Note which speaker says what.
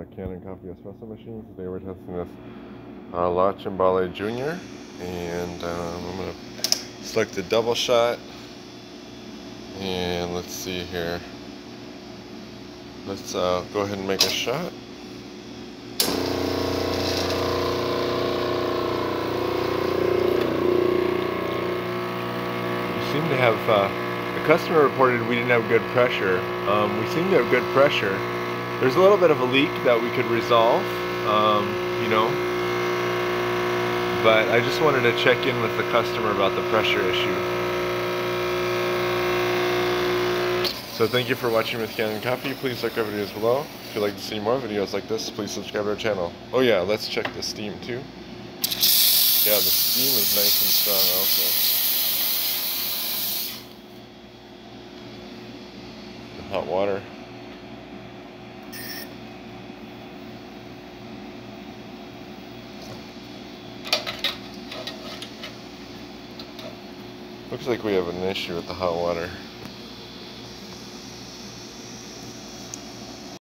Speaker 1: the Canon Coffee Espresso machine. Today we're testing this La Cimbali Junior, and I'm going to select the double shot, and let's see here. Let's go ahead and make a shot. We seem to have, the customer reported we didn't have good pressure. We seem to have good pressure. There's a little bit of a leak that we could resolve, you know, but I just wanted to check in with the customer about the pressure issue. So thank you for watching with Canon Coffee. Please like our videos below. If you'd like to see more videos like this, please subscribe to our channel. Oh yeah, let's check the steam too. Yeah, the steam is nice and strong also. The hot water. Looks like we have an issue with the hot water.